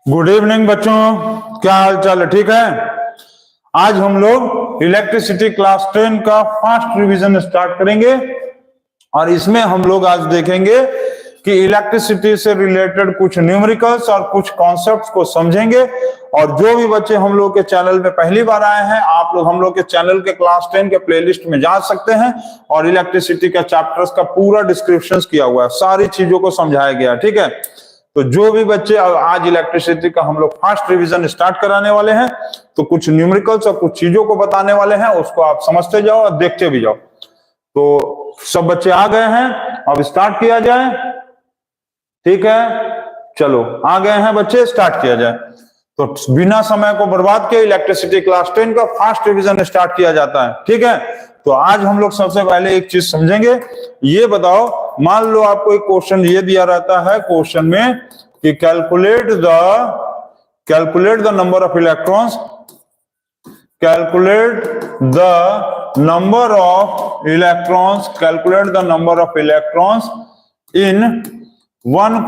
Good evening बच्चों, क्या हाल चाल है? ठीक है। आज हम लोग इलेक्ट्रिसिटी क्लास 10 का फास्ट रिवीजन स्टार्ट करेंगे और इसमें हम लोग आज देखेंगे कि इलेक्ट्रिसिटी से रिलेटेड कुछ न्यूमेरिकल्स और कुछ कॉन्सेप्ट्स को समझेंगे। और जो भी बच्चे हम लोग के चैनल में पहली बार आए हैं, आप लोग हम लोग के चैनल के क्लास 10 के प्लेलिस्ट में जा सकते हैं और इलेक्ट्रिसिटी के चैप्टर्स का पूरा डिस्क्रिप्शन किया हुआ है, सारी चीजों को समझाया गया। ठीक है, तो जो भी बच्चे आज इलेक्ट्रिसिटी का हम लोग फास्ट रिवीजन स्टार्ट कराने वाले हैं, तो कुछ न्यूमेरिकल्स और कुछ चीजों को बताने वाले हैं, उसको आप समझते जाओ और देखते भी जाओ। तो सब बच्चे आ गए हैं, अब स्टार्ट किया जाए। ठीक है, चलो आ गए हैं बच्चे, स्टार्ट किया जाए। तो बिना समय को बर्बाद किए इलेक्ट्रिसिटी क्लास 10 का फास्ट रिवीजन स्टार्ट किया जाता है। ठीक है, तो आज हम लोग सबसे पहले एक चीज समझेंगे। ये बताओ, मान लो आपको एक क्वेश्चन ये दिया रहता है क्वेश्चन में कि calculate the number of electrons, calculate the number of electrons in one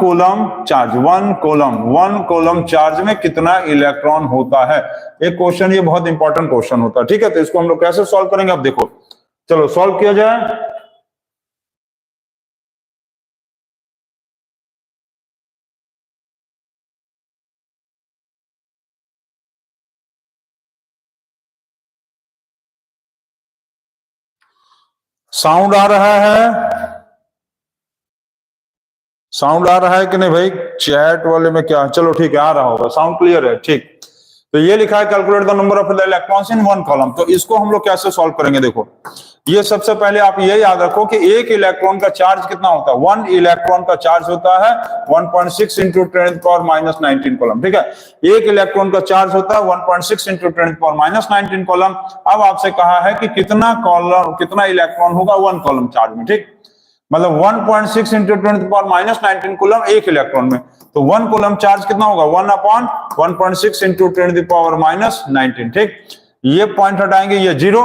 coulomb charge में कितना इलेक्ट्रॉन होता है। एक क्वेश्चन, ये बहुत इंपॉर्टेंट क्वेश्चन होता है। ठीक है, तो इसको हम लोग कैसे सॉल्व करेंगे, अब देखो, चलो सॉल्व किया जाए। साउंड आ रहा है कि नहीं भाई? चैट वाले में क्या? चलो ठीक है, आ रहा होगा, साउंड क्लियर है। ठीक, तो ये लिखा है calculate the number of electrons in one column. तो इसको हम लोग कैसे सॉल्व करेंगे? देखो, ये सबसे पहले आप ये याद रखो कि एक इलेक्ट्रॉन का चार्ज कितना होता है। 1 इलेक्ट्रॉन का चार्ज होता है 1.6 इंटू 10⁻19 कॉलम। ठीक है, एक इलेक्ट्रॉन का चार्ज होता है 1.6 इंटू 10⁻19 कॉलम। अब आपसे कहा है कि कितना इलेक्ट्रॉन होगा 1 कॉलम चार्ज में। ठीक, मतलब 1.6 इंटू 10⁻19 कूलम एक इलेक्ट्रॉन में। तो 1 कूलम चार्ज कितना होगा? 1/1.6 इंटू 10⁻19। ठीक, ये पॉइंट हटाएंगे, ये 0।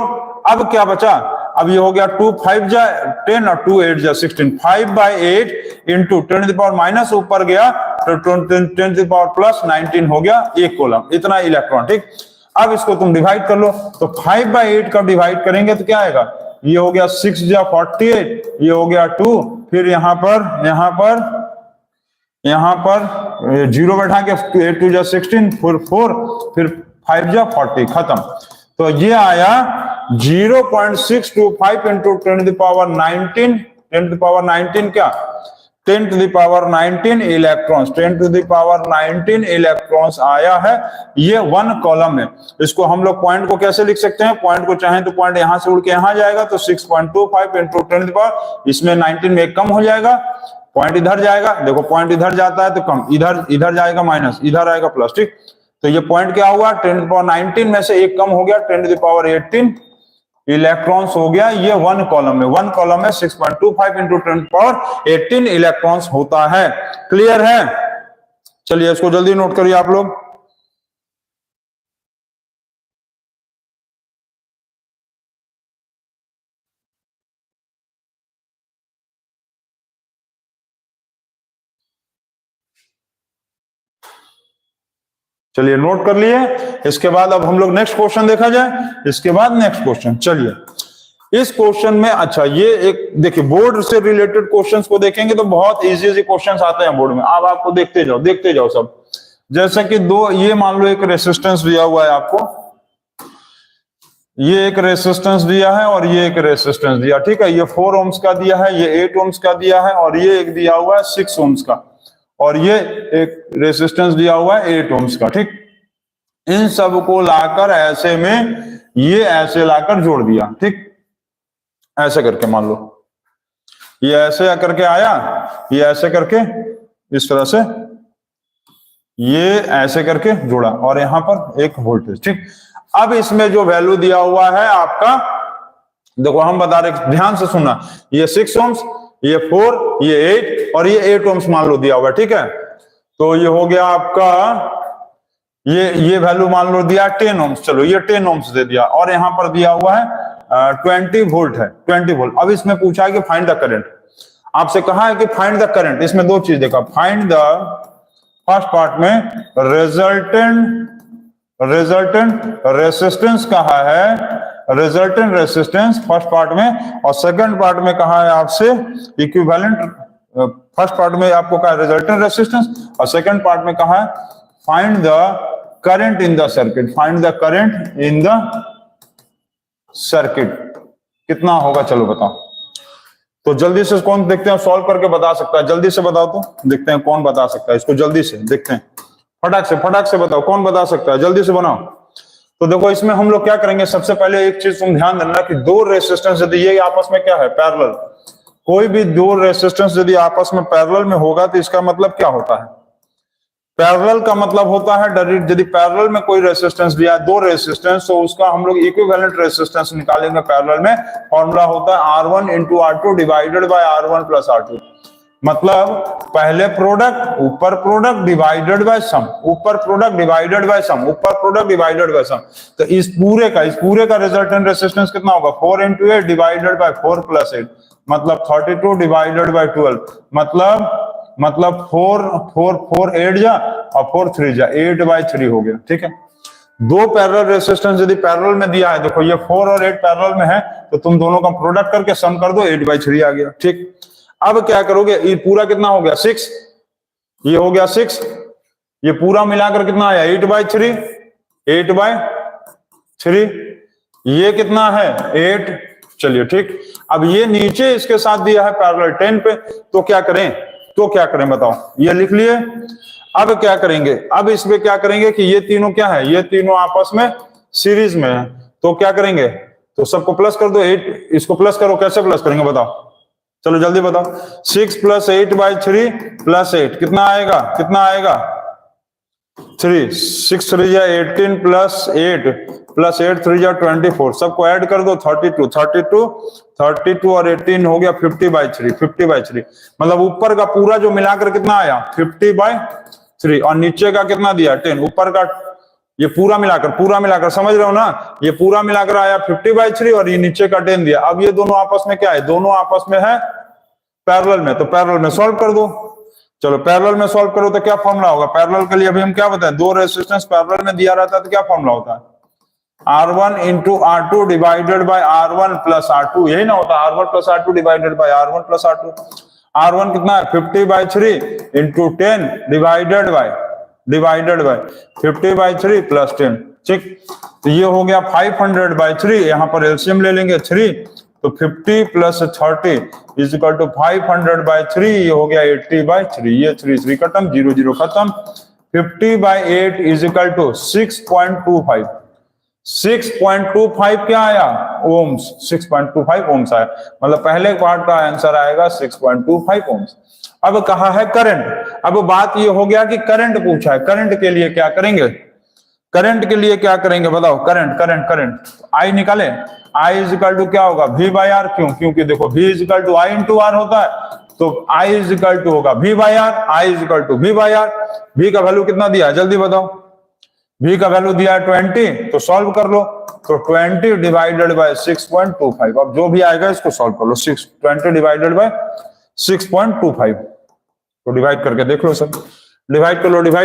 अब क्या बचा? अब ये हो गया 2 5 जा 10 और 2 8 जा 16, 5/8 इंटू 10⁻, ऊपर गया तो 10⁻+19 हो गया एक कॉलम, इतना इलेक्ट्रॉन। ठीक, अब इसको तुम डिवाइड कर लो, तो 5/8 का डिवाइड करेंगे तो क्या आएगा? ये हो गया 6 जा 48, ये हो गया 2, फिर यहाँ पर 0 बैठा के 8 2 जा 16, फिर 4, फिर 5 जा 40, खत्म। तो ये आया 0.625 इंटू 10⁻19 क्या? 10⁻19 इलेक्ट्रॉन्स, 10⁻19 इलेक्ट्रॉन्स आया है। ये 1 कॉलम है। इसको हम लोग पॉइंट को कैसे लिख सकते हैं? पॉइंट को चाहें तो पॉइंट यहां से उड़ के यहां जाएगा, तो 6.25 इंटू 10, इसमें 19 में एक कम हो जाएगा, पॉइंट इधर जाएगा। देखो, पॉइंट इधर जाता है तो कम, इधर जाएगा माइनस, इधर आएगा प्लस। ठीक, तो ये पॉइंट क्या हुआ? 10⁻19 में से एक कम हो गया, 10⁻18 इलेक्ट्रॉन्स हो गया। ये 1 कॉलम में 6.25 इंटू 10⁻18 इलेक्ट्रॉन्स होता है। क्लियर है? चलिए इसको जल्दी नोट करिए आप लोग। चलिए नोट कर लिए। इसके बाद अब हम लोग नेक्स्ट क्वेश्चन देखा जाए। इसके बाद नेक्स्ट क्वेश्चन, चलिए इस क्वेश्चन में, अच्छा ये एक देखिए, बोर्ड से रिलेटेड क्वेश्चंस को देखेंगे तो बहुत इजी क्वेश्चंस आते हैं बोर्ड में। अब आपको देखते जाओ सब। जैसे कि ये मान लो एक रेसिस्टेंस दिया हुआ है आपको, ये एक रेसिस्टेंस दिया है और ये एक रेसिस्टेंस दिया। ठीक है, ये 4 ओम्स का दिया है, ये 8 ओम्स का दिया है और ये एक दिया हुआ है 6 ओम्स का, और ये एक रेसिस्टेंस दिया हुआ है 8 ओम्स का। ठीक, इन सब को लाकर ऐसे में ये ऐसे लाकर जोड़ दिया। ठीक, ऐसे करके मान लो ये ऐसे करके आया, ये ऐसे करके इस तरह से ये ऐसे करके जोड़ा और यहां पर एक वोल्टेज। ठीक, अब इसमें जो वैल्यू दिया हुआ है आपका, देखो हम बता रहे, ध्यान से सुनना, ये 6 ओम्स, ये 4, ये 8 और ये 8 ओम्स मान लो दिया हुआ है। ठीक है, तो ये हो गया आपका, ये वैल्यू मान लो दिया 10 ओम्स, चलो ये 10 ओम्स दे दिया, और यहां पर दिया हुआ है 20 वोल्ट है, 20 वोल्ट। अब इसमें पूछा है कि फाइंड द करंट। आपसे कहा है कि फाइंड द करंट, इसमें दो चीज देखा, फाइंड द फर्स्ट पार्ट में रिजल्टेंट रेसिस्टेंस कहा है, रिजल्टेंट रेसिस्टेंस फर्स्ट पार्ट में, और सेकंड पार्ट में कहा है आपसे इक्विवेलेंट। फर्स्ट पार्ट में आपको कहा रिजल्टेंट रेसिस्टेंस और सेकंड पार्ट में कहा है find the current in the circuit, find the current in the circuit. कितना होगा चलो बताओ। तो जल्दी से कौन देखते हैं सॉल्व करके बता सकता है, जल्दी से बताओ तो देखते हैं कौन बता सकता है इसको, जल्दी से देखते हैं, फटाक से बताओ कौन बता सकता है, जल्दी से बनाओ। तो देखो इसमें हम लोग क्या करेंगे, सबसे पहले एक चीज तुम ध्यान देना कि दो रेसिस्टेंस यदि ये आपस में क्या है पैरेलल, कोई भी दो रेसिस्टेंस यदि आपस में पैरेलल में होगा तो इसका मतलब क्या होता है, पैरेलल का मतलब होता है यदि पैरेलल में कोई रेसिस्टेंस दिया है, दो रेसिस्टेंस, तो उसका हम लोग इक्विवेलेंट रेसिस्टेंस निकालेंगे पैरेलल में। फॉर्मूला होता है R1 into R2 divided by R1 plus R2। मतलब पहले प्रोडक्ट ऊपर प्रोडक्ट डिवाइडेड बाय सम, ऊपर प्रोडक्ट डिवाइडेड बाय सम, ऊपर प्रोडक्ट डिवाइडेड बाय सम। तो इस पूरे का रिजल्टेंट रेसिस्टेंस कितना होगा 4 इंटू 8 डिवाइडेड बाय 4 प्लस 8, मतलब 32 डिवाइडेड बाय 12, मतलब 4 8 जा और 4 3 जा 8/3 हो गया। ठीक है, दो पैरेलल रेसिस्टेंस यदि पैरेलल में दिया है, देखो ये 4 और 8 पैरेलल में है, तो तुम दोनों का प्रोडक्ट करके सम कर दो 8/3 आ गया। ठीक, अब क्या करोगे, ये पूरा कितना हो गया 6, ये हो गया 6, ये पूरा मिलाकर कितना आया 8/3, 8/3, ये कितना है 8। चलिए ठीक, अब ये नीचे इसके साथ दिया है पैरेलल 10 पे, तो क्या करें बताओ, ये लिख लिए। अब क्या करेंगे, अब इसमें क्या करेंगे कि ये तीनों क्या है, ये तीनों आपस में सीरीज में है, तो क्या करेंगे, तो सबको प्लस कर दो 8, इसको प्लस करो, कैसे प्लस करेंगे बताओ, चलो जल्दी बताओ। 6 + 8/3 + 8 कितना आएगा 3, 6 3 या 18 + 8 3 या 24, सबको ऐड कर दो 32 और 18 हो गया 50/3, मतलब ऊपर का पूरा जो मिलाकर कितना आया 50/3 और नीचे का कितना दिया 10, ऊपर का ये पूरा मिलाकर समझ रहे हो ना, ये पूरा मिलाकर आया 50/3 और ये नीचे का 10 दिया। अब ये दोनों आपस में क्या है, दोनों आपस में है पैरेलल में, तो पैरेलल में सॉल्व कर दो। चलो पैरेलल में सॉल्व करो तो क्या फॉर्मूला होगा, पैरेलल के लिए अभी हम क्या बताएं, दो रेजिस्टेंस पैरेलल में दिया रहता है तो क्या फॉर्मूला होता है R1 into R2 divided by R1 plus R2, यही ना होता R1 plus R2 divided by R1 plus R2। R1 कितना है 50/3 इंटू 10 डिवाइडेड बाय 50/3 प्लस 10। ठीक, तो ये हो गया 500/3, यहाँ पर एलसीएम ले लेंगे 3, तो 50 + 30 = 500/3, ये हो गया 80/3, ये 3 खत्म, 0 0 खत्म। 50/8 = 6.25, 6.25 क्या आया ओम्स, 6.25 ओम्स आया, मतलब पहले पार्ट का आंसर आएगा 6.25 ओम्स। अब कहा है करंट, अब बात ये हो गया कि करंट पूछा है, करंट के लिए क्या करेंगे, बताओ, करंट आई निकाले, I = क्या होगा V/R, क्योंकि देखो V = I × R होता है, तो I = होगा V/R, I = V/R। V का वैल्यू कितना दिया है जल्दी बताओ, V का वैल्यू दिया है 20, तो सॉल्व कर लो, तो 20 डिवाइडेड बाय 6.25, अब जो भी आएगा इसको सॉल्व कर लो, 20 डिवाइडेड बाय 6.25, तो डिवाइड करके देख लो सर, डिवाइड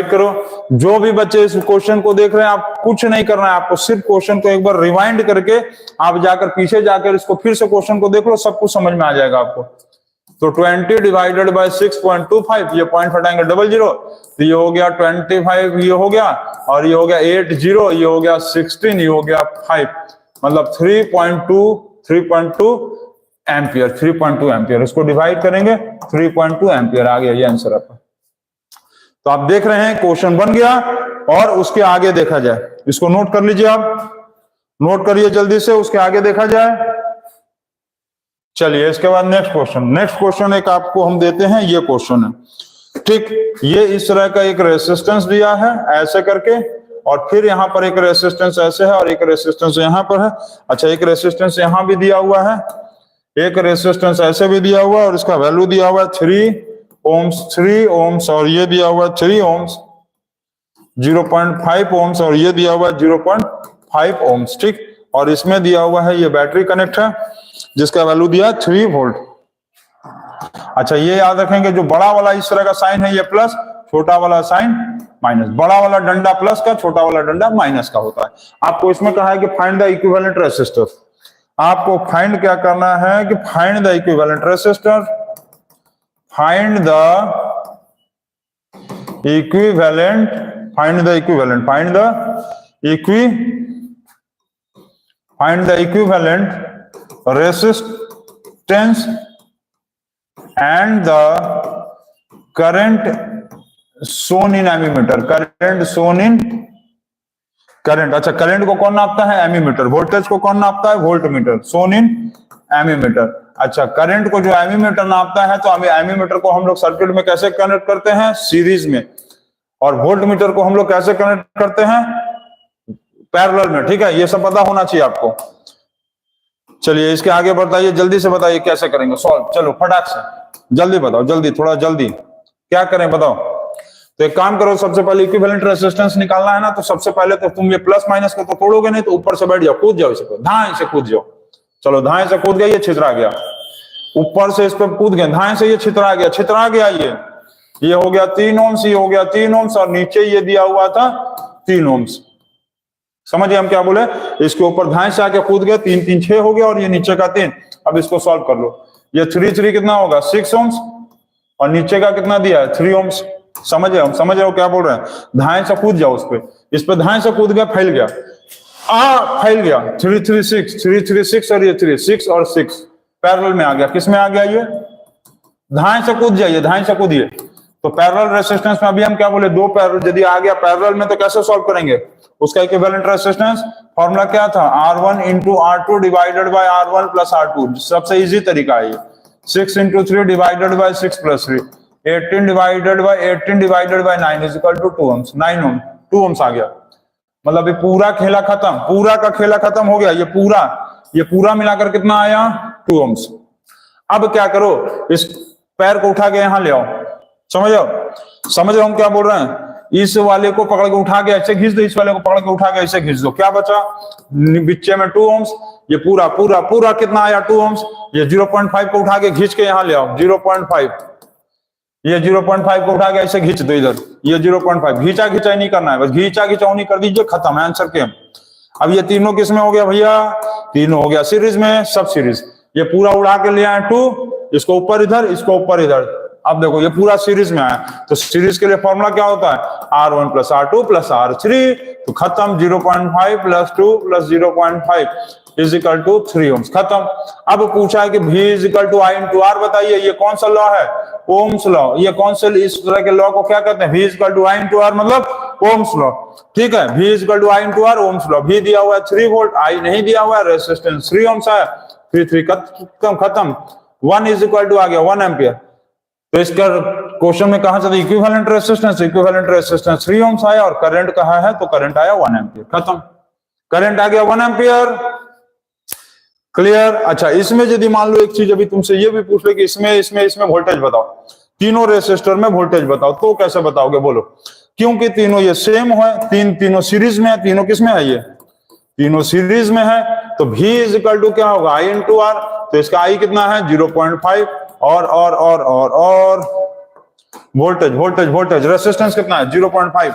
करो। जो भी बच्चे इस क्वेश्चन को देख रहे हैं, आप कुछ नहीं करना है, आपको सिर्फ क्वेश्चन को एक बार रिवाइंड करके आप जाकर पीछे जाकर इसको फिर से क्वेश्चन को देख लो, सब कुछ समझ में आ जाएगा आपको। तो 20 डिवाइडेड बाय 6.25, ये पॉइंट हटाएंगे 00, तो ये हो गया 25, ये हो गया, और ये हो गया 80, ये हो गया 16, ये हो गया 5, मतलब 3.2 एम्पियर, 3.2 एम्पियर। इसको डिवाइड करेंगे 3.2 एम्पियर, आ गया ये आंसर आपका। तो आप देख रहे हैं क्वेश्चन बन गया, और उसके आगे देखा जाए, इसको नोट कर लीजिए, आप नोट करिए जल्दी से, उसके आगे देखा जाए। चलिए इसके बाद नेक्स्ट क्वेश्चन एक आपको हम देते हैं, ये क्वेश्चन है ठीक, ये इस तरह का एक रेसिस्टेंस दिया है ऐसे करके, और फिर यहाँ पर एक रेसिस्टेंस ऐसे है और एक रेसिस्टेंस यहाँ पर है। अच्छा, एक रेसिस्टेंस यहाँ भी दिया हुआ है, एक रेसिस्टेंस ऐसे भी दिया हुआ है, और इसका वैल्यू दिया हुआ है 3 ओम्स, और ये दिया हुआ है 3 ओम्स, 0.5 ओम्स, और ये दिया हुआ है 0.5 ओम्स। ठीक, और इसमें दिया हुआ है ये बैटरी कनेक्ट है जिसका वैल्यू दिया 3 वोल्ट। अच्छा, ये याद रखेंगे, जो बड़ा वाला इस तरह का साइन है ये प्लस, छोटा वाला साइन माइनस। बड़ा वाला डंडा प्लस का, छोटा वाला डंडा माइनस का होता है। आपको इसमें कहा है कि फाइंड द इक्विवेलेंट रेसिस्टर। आपको फाइंड क्या करना है कि find the equivalent resistor, find the equivalent, find the equivalent, find the equivalent resistance and the current shown in ammeter. Current shown in, current, अच्छा करंट को कौन नापता है? एमीमीटर। वोल्टेज को कौन नापता है? वोल्टमीटर। Son in एमीमीटर। अच्छा करंट को जो एमीमीटर नापता है, तो एमीमीटर को हम लोग सर्किट में कैसे कनेक्ट करते हैं? सीरीज में। और वोल्टमीटर को हम लोग कैसे कनेक्ट करते हैं? पैरेलल में। ठीक है, ये सब पता होना चाहिए आपको। चलिए इसके आगे बताइए, जल्दी से बताइए कैसे करेंगे सॉल्व। चलो फटाक से जल्दी बताओ, जल्दी, थोड़ा जल्दी। क्या करें बताओ? तो एक काम करो, सबसे पहले इक्विवेलेंट रेजिस्टेंस निकालना है ना, तो सबसे पहले तो तुम ये प्लस माइनस को तो तोड़ोगे नहीं, तो ऊपर से बैठ जाओ, कूद जाओ, इस पे धाए से कूद जाओ। चलो धाए से कूद गया, ये छितरा गया। ऊपर से इस पे कूद गए, धाए से ये छितरा गया, छितरा गया। ये हो गया 3 ओम्स, ये हो गया 3 ओम्स, और नीचे ये दिया हुआ था 3 ओम्स। समझिए हम क्या बोले? इसके ऊपर धाए से आके कूद गए, 3 3 6 हो गया, और ये नीचे का 3। अब इसको सॉल्व कर लो। ये 3 3 कितना होगा? 6 ओम्स, और नीचे का कितना दिया है? 3 ओम्स। समझे? हम समझ रहे हो क्या बोल रहे हैं? धाए से कूद जाओ उस पे, इस पे धाए से कूद गया, फैल गया, फैल गया। 3 3 6, 3 3 6, और ये 3 6 और 6 पैरेलल में आ गया। किस में आ गया? ये धाए से कूद जाइए, धाए से कूदिए। तो पैरेलल रेजिस्टेंस में अभी हम क्या बोले? 2 पैरेलल यदि आ गया पैरेलल में, तो कैसे सॉल्व करेंगे? उसका इक्विवेलेंट रेजिस्टेंस फॉर्मूला क्या था? R1 into R2 divided by R1 plus R2। सबसे इजी तरीका है ये। 6 into 3 divided by 6 plus 3, 18 divided by 9 is equal to 2 ohms. 9 ohm, 2 ohms आ गया। मतलब ये पूरा खेला खत्म, पूरा का खेला खत्म हो गया। ये पूरा मिलाकर कितना आया? 2 ओम्स। अब क्या करो? इस पैर को उठा के यहां ले आओ। समझ रहे हम क्या बोल रहे हैं? इस वाले को पकड़ के उठा के ऐसे घिस दो, इस वाले को पकड़ के उठा के ऐसे घिस दो। क्या बचा? बीच में 2 ओम्स। ये पूरा पूरा पूरा कितना आया? 2 ओम्स। ये 0.5 को उठा के घिंच के यहां ले आओ, 0.5। ये 0.5 को उठा के ऐसे घिंच दो इधर, ये 0.5। घिंचा घिंचाई नहीं करना है, बस घिंचा घिंचाई कर दीजिए, खत्म है आंसर के। अब ये तीनों किस में हो गया भैया? तीनों हो गया सीरीज में, सब सीरीज। ये पूरा उड़ा के ले आए 2, इसको ऊपर इधर, इसको ऊपर इधर। अब देखो ये पूरा सीरीज में आया, तो सीरीज के लिए फॉर्मूला क्या होता है? R1 plus R2 plus R3। तो खत्म। 0.5 plus 2 plus 0.5 is equal to 3 ohms. खत्म। अब पूछा है कि V is equal to I into R। बताइए ये कौन सा लॉ है? Ohm's law. ये कौन से इस तरह के लॉ को क्या कहते हैं? V is equal to I into R, मतलब ओम्स लॉ। ठीक है, V is equal to I into R, Ohm's law. V दिया हुआ है 3 वोल्ट, I नहीं दिया हुआ है, रेजिस्टेंस 3 ओम्स है। 3 खत्म। 1 इज इक्वल टू आ गया 1 एम्पियर। तो इसका क्वेश्चन में कहा था इक्विवेलेंट रेजिस्टेंस 3 ओम्स आया, और करंट कहा है तो करंट आया 1 एम्पियर। खत्म। करंट आ गया 1 एम्पियर। क्लियर? अच्छा इसमें यदि मान लो एक चीज अभी तुमसे ये भी पूछ ले कि इसमें वोल्टेज बताओ, तीनों रेजिस्टर में वोल्टेज बताओ, तो कैसे बताओगे बोलो? क्योंकि तीनों ये सेम है, तीनों सीरीज में है। तीनों किस में है? ये तीनों सीरीज में है। तो V इज इक्वल टू क्या होगा? I into R। तो इसका I कितना है? 0.5। और वोल्टेज रेजिस्टेंस कितना है? 0.5।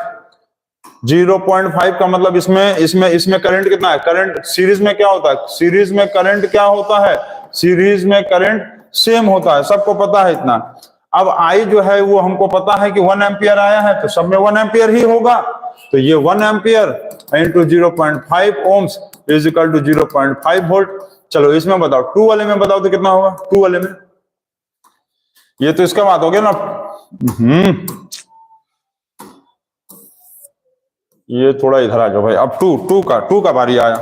0.5 का मतलब इसमें करंट कितना है? करंट सीरीज में क्या होता है? सीरीज में करंट क्या होता है? सीरीज में करंट सेम होता है, सबको पता है इतना। अब I जो है वो हमको पता है कि 1 एम्पियर आया है, तो सब में 1 एम्पियर ही होगा। तो ये 1 ampere into 0.5 ohms is equal to 0.5 volt. चलो इसमें बताओ, 2 वाले में बताओ तो कितना होगा? 2 वाले में ये तो इसका बात हो गया ना। ये थोड़ा इधर आ जाओ भाई। अब 2 का बारी आया।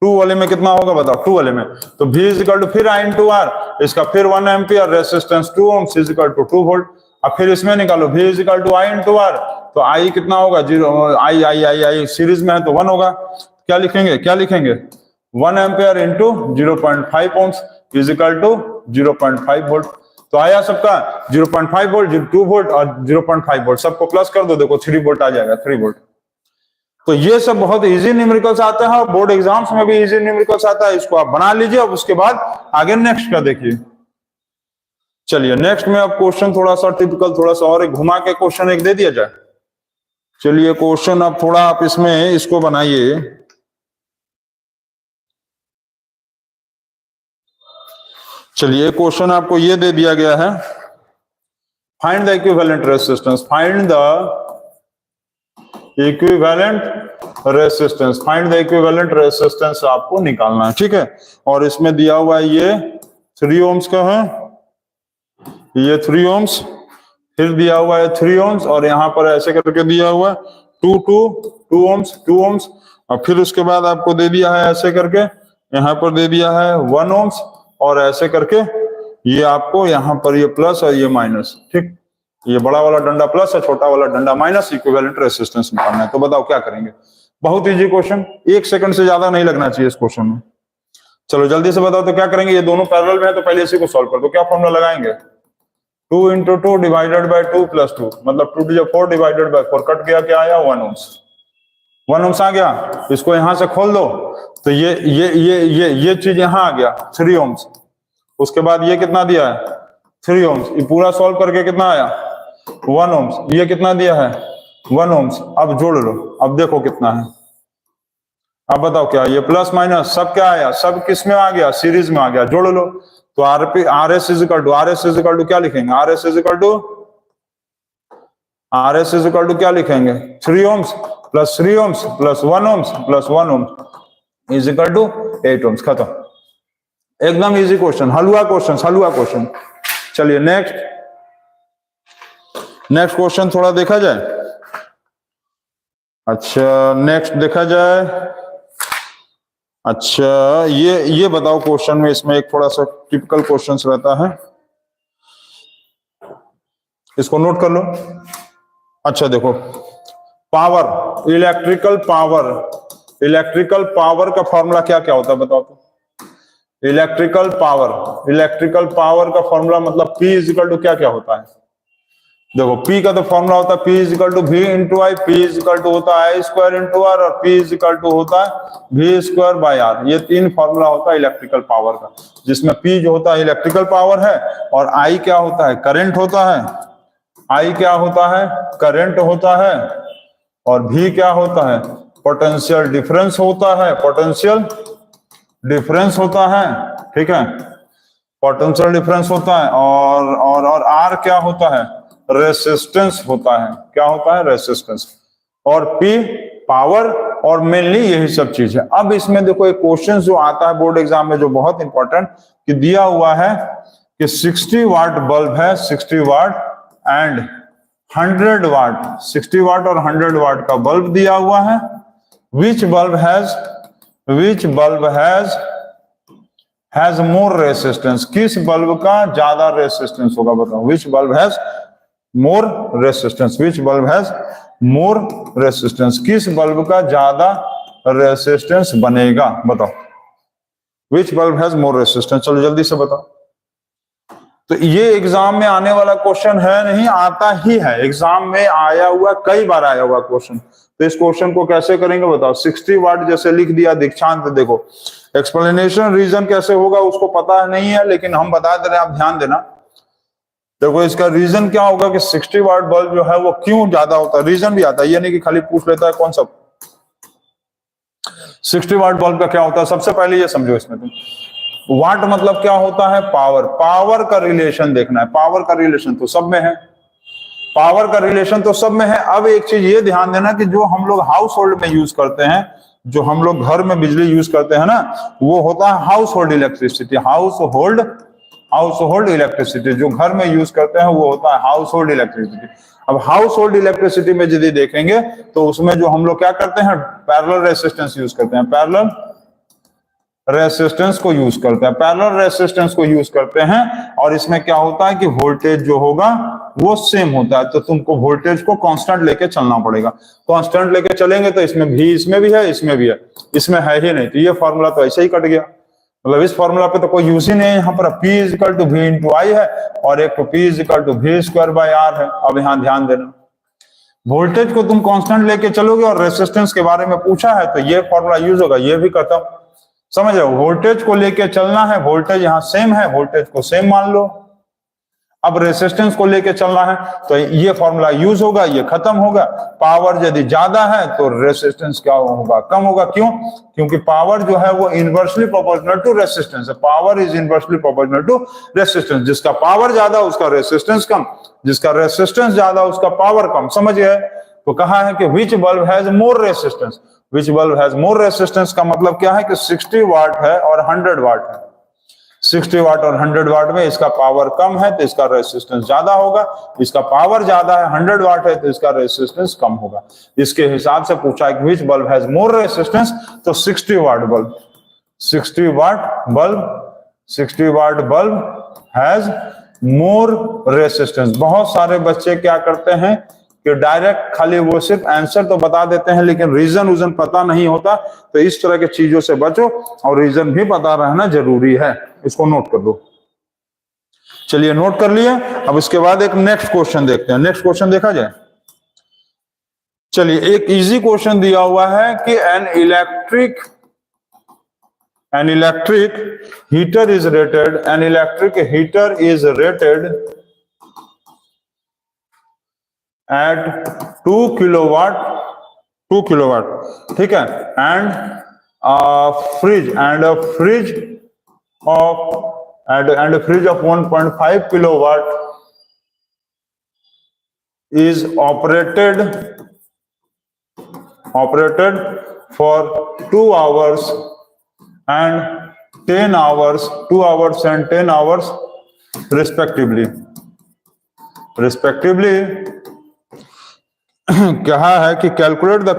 2 वाले में कितना होगा बताओ? 2 वाले में तो V इज इक्वल टू फिर I इंटू R, इसका फिर 1 ampere, resistance 2 ohms is equal to 2 volt. अब फिर इसमें निकालो V is equal to I into R, तो I कितना होगा? 0। I सीरीज में है तो 1 होगा। क्या लिखेंगे? 1 ampere into 0.5 ohms is equal to 0.5 volt. तो आया सबका 0.5 वोल्ट, 2 वोल्ट और 0.5 वोल्ट, सबको प्लस कर दो, देखो 3 वोल्ट आ जाएगा, 3 वोल्ट। तो ये सब बहुत इजी न्यूमेरिकल्स आते हैं, बोर्ड एग्जाम्स में भी इजी न्यूमेरिकल्स आता है। इसको आप बना लीजिए, अब उसके बाद आगे नेक्स्ट का देखिए। चलिए नेक्स्ट में अब क्वेश्चन थोड़ा सा टिपिकल, थोड़ा सा और घुमा के क्वेश्चन एक दे दिया जाए। चलिए क्वेश्चन अब थोड़ा आप इसमें इसको बनाइए। चलिए क्वेश्चन आपको ये दे दिया गया है, find the equivalent resistance, find the equivalent resistance, find the equivalent resistance आपको निकालना है, ठीक है। और इसमें दिया हुआ है ये 3 ओम्स का है, ये 3 ओम्स, फिर दिया हुआ है 3 ओम्स, और यहाँ पर ऐसे करके दिया हुआ है 2 ओम्स, और फिर उसके बाद आपको दे दिया है ऐसे करके, यहाँ पर दे दिया है 1 ओम्स, और ऐसे करके ये आपको यहाँ पर ये प्लस और ये माइनस, ठीक। ये बड़ा वाला डंडा प्लस है, छोटा वाला डंडा माइनस, इक्विवेलेंट रेजिस्टेंस निकालना है। तो बताओ क्या करेंगे? बहुत इजी क्वेश्चन, 1 सेकंड से ज्यादा नहीं लगना चाहिए इस क्वेश्चन में। चलो जल्दी से बताओ तो क्या करेंगे? ये दोनों पैरेलल में है तो पहले इसी को सॉल्व कर दो। क्या फॉर्मूला लगाएंगे? 2 × 2 डिवाइडेड बाय 2 + 2, मतलब 2 to the 4 divided by 4, cut गया, क्या आया? 1 ओम्स, 1 ओम्स आ गया। इसको यहां से खोल दो तो ये चीज यहां आ गया 3 ओम्स। उसके बाद ये कितना दिया है? 3 ओम्स। ये पूरा सॉल्व करके कितना आया? 1 ओम्स। ये कितना दिया है? 1 ओम्स। अब जोड़ लो, अब देखो कितना है। अब बताओ क्या? ये प्लस माइनस सब क्या आया? सब किस में आ गया? सीरीज में आ गया। जोड़ लो। तो RS इज इक्वल टू क्या लिखेंगे? RS इज इक्वल टू क्या लिखेंगे? 3 ohms plus 3 ohms plus 1 ohms plus 1 ohms is equal to 8 ohms. खत्म। एकदम इजी क्वेश्चन, हलवा क्वेश्चन। चलिए नेक्स्ट क्वेश्चन थोड़ा देखा जाए। अच्छा नेक्स्ट देखा जाए। अच्छा ये बताओ क्वेश्चन में, इसमें एक थोड़ा सा टिपिकल क्वेश्चन रहता है, इसको नोट कर लो। अच्छा देखो, पावर, इलेक्ट्रिकल पावर का फॉर्मूला क्या क्या होता है बताओ तो? इलेक्ट्रिकल पावर का फॉर्मूला मतलब P इज इक्वल टू क्या क्या होता है? देखो P का तो फॉर्मूला होता है P is equal to V into I, P is equal to होता है I² इंटू R, और P इज इक्वल टू होता है V² बाय R। ये 3 फॉर्मूला होता है इलेक्ट्रिकल पावर का, जिसमें P जो होता है इलेक्ट्रिकल पावर है, और I क्या होता है? करंट होता है। I क्या होता है? करंट होता है। और V क्या होता है? पोटेंशियल डिफरेंस होता है, ठीक है, पोटेंशियल डिफरेंस होता है। और R क्या होता है? रेसिस्टेंस होता है। क्या होता है? रेसिस्टेंस। और P पावर, और मेनली यही सब चीज है। अब इसमें देखो एक क्वेश्चन जो आता है बोर्ड एग्जाम में, जो बहुत इंपॉर्टेंट, कि दिया हुआ है कि 60 वाट बल्ब है, 60 वाट एंड 100 वाट, 60 वाट और 100 वाट का बल्ब दिया हुआ है। which bulb has more resistance? किस बल्ब का ज्यादा रेसिस्टेंस होगा बताओ? which bulb has more resistance? किस बल्ब का ज्यादा रेसिस्टेंस बनेगा बताओ? which bulb has more resistance? चलो जल्दी से बताओ। तो ये एग्जाम में आने वाला क्वेश्चन है, नहीं आता ही है, एग्जाम में आया हुआ, कई बार आया हुआ क्वेश्चन। तो इस क्वेश्चन को कैसे करेंगे बताओ? 60 वाट जैसे लिख दिया दीक्षांत, देखो एक्सप्लेनेशन रीजन कैसे होगा उसको पता नहीं है, लेकिन हम बता दे रहे हैं, आप ध्यान देना। देखो इसका रीजन क्या होगा कि 60 वाट बल्ब जो है वो क्यों ज्यादा होता है, रीजन भी आता है, ये नहीं कि खाली पूछ लेता है कौन सा। 60 वाट बल्ब का क्या होता है? सबसे पहले ये समझो इसमें तुम, वाट मतलब क्या होता है? पावर का रिलेशन देखना है। पावर का रिलेशन तो सब में है। अब एक चीज ये ध्यान देना कि जो हम लोग हाउस होल्ड में यूज करते हैं, जो हम लोग घर में बिजली यूज करते हैं ना, वो होता है हाउस होल्ड इलेक्ट्रिसिटी। जो घर में यूज करते हैं वो होता है हाउस होल्ड इलेक्ट्रिसिटी। अब हाउस होल्ड इलेक्ट्रिसिटी में यदि देखेंगे तो उसमें जो हम लोग क्या करते हैं? पैरेलल रेसिस्टेंस यूज करते हैं, पैरेलल रेसिस्टेंस को यूज करते हैं। और इसमें क्या होता है कि वोल्टेज जो होगा वो सेम होता है, तो तुमको वोल्टेज को कांस्टेंट लेके चलना पड़ेगा। कांस्टेंट लेके चलेंगे तो इसमें भी है, इसमें है ही नहीं, तो ये फॉर्मूला तो ऐसे ही कट गया। मतलब इस फॉर्मूला पे तो कोई यूज ही नहीं है। यहाँ पर P is equal to V into I है, और एक P is equal to V² by R है। अब यहाँ ध्यान देना, वोल्टेज को तुम कांस्टेंट लेके चलोगे और रेसिस्टेंस के बारे में पूछा है तो ये फॉर्मूला यूज होगा, ये भी खत्म। समझ रहे हो? वोल्टेज को लेके चलना है, वोल्टेज यहाँ सेम है, वोल्टेज को सेम मान लो। अब रेसिस्टेंस को लेके चलना है तो ये फॉर्मूला यूज होगा, ये खत्म होगा। पावर यदि ज्यादा है तो रेसिस्टेंस क्या होगा, कम होगा। क्यों? क्योंकि पावर जो है वो इनवर्सली प्रोपोर्शनल टू रेसिस्टेंस है। Power is inversely proportional to resistance. जिसका पावर ज्यादा उसका रेसिस्टेंस कम, जिसका रेसिस्टेंस ज्यादा उसका पावर कम। समझ गए? तो कहा है कि which bulb has more resistance. Which bulb has more resistance का मतलब क्या है कि 60 वाट है और 100 वाट है। 60 वाट और 100 वाट में इसका पावर कम है तो इसका रेसिस्टेंस ज्यादा होगा, इसका पावर ज्यादा है 100 वाट है तो इसका रेसिस्टेंस कम होगा। इसके हिसाब से पूछा है कि which bulb has more resistance, तो 60 watt bulb, 60 watt bulb, 60 watt bulb has more resistance. बहुत सारे बच्चे क्या करते हैं कि डायरेक्ट खाली वो सिर्फ आंसर तो बता देते हैं लेकिन रीजन पता नहीं होता। तो इस तरह के चीजों से बचो और रीजन भी पता रहना जरूरी है। इसको नोट कर लो। चलिए नोट कर लिए। अब इसके बाद एक नेक्स्ट क्वेश्चन देखते हैं। नेक्स्ट क्वेश्चन देखा जाए। चलिए एक इजी क्वेश्चन दिया हुआ है कि an electric heater is rated, an electric heater is rated at 2 kilowatt, ठीक है, and a fridge of 1.5 kilowatt is operated for 2 hours and 10 hours, 2 hours and 10 hours respectively। कहा है कि calculate the